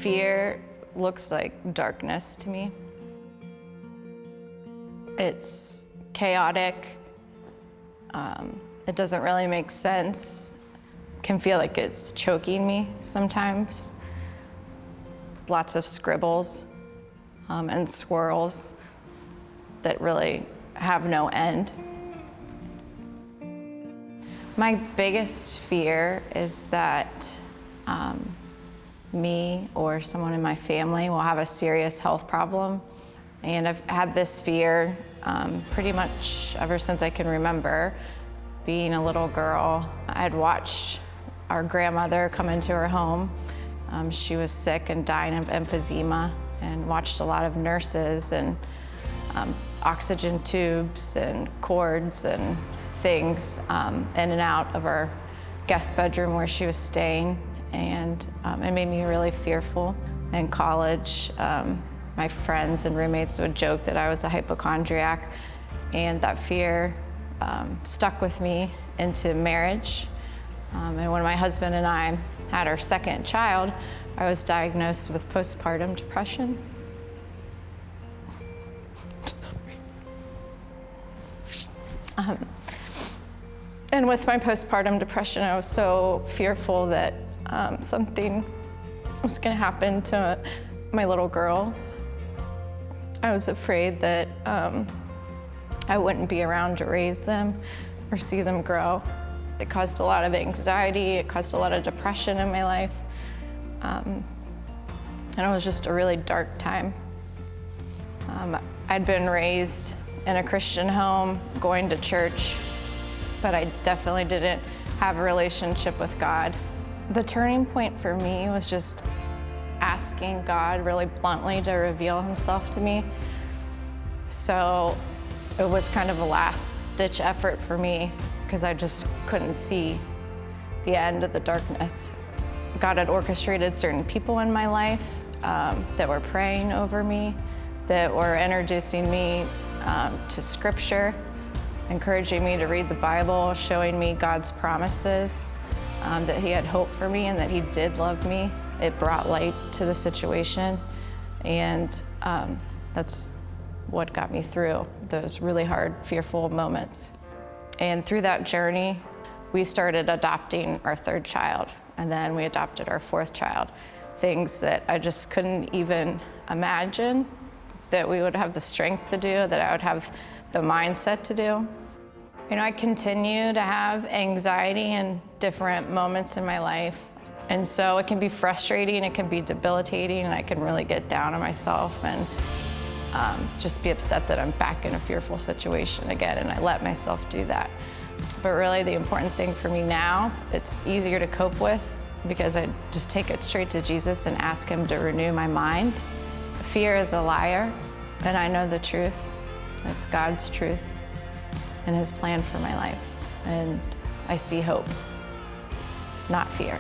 Fear looks like darkness to me. It's chaotic. It doesn't really make sense. Can feel like it's choking me sometimes. Lots of scribbles and swirls that really have no end. My biggest fear is that me or someone in my family will have a serious health problem. And I've had this fear pretty much ever since I can remember. Being a little girl, I'd watched our grandmother come into her home. She was sick and dying of emphysema, and watched a lot of nurses and oxygen tubes and cords and things in and out of our guest bedroom where she was staying. And it made me really fearful. In college, my friends and roommates would joke that I was a hypochondriac, and that fear stuck with me into marriage. And when my husband and I had our second child, I was diagnosed with postpartum depression. And with my postpartum depression, I was so fearful that something was going to happen to my little girls. I was afraid that I wouldn't be around to raise them or see them grow. It caused a lot of anxiety. It caused a lot of depression in my life. And it was just a really dark time. I'd been raised in a Christian home, going to church, but I definitely didn't have a relationship with God. The turning point for me was just asking God really bluntly to reveal himself to me. So it was kind of a last-ditch effort for me because I just couldn't see the end of the darkness. God had orchestrated certain people in my life that were praying over me, that were introducing me to Scripture, encouraging me to read the Bible, showing me God's promises, that he had hope for me and that he did love me. It brought light to the situation, and that's what got me through those really hard, fearful moments. And through that journey, we started adopting our third child, and then we adopted our fourth child. Things that I just couldn't even imagine that we would have the strength to do, that I would have the mindset to do. You know, I continue to have anxiety in different moments in my life. And so it can be frustrating, it can be debilitating, and I can really get down on myself and just be upset that I'm back in a fearful situation again, and I let myself do that. But really the important thing for me now, it's easier to cope with because I just take it straight to Jesus and ask him to renew my mind. Fear is a liar, and I know the truth. It's God's truth and his plan for my life. And I see hope, not fear.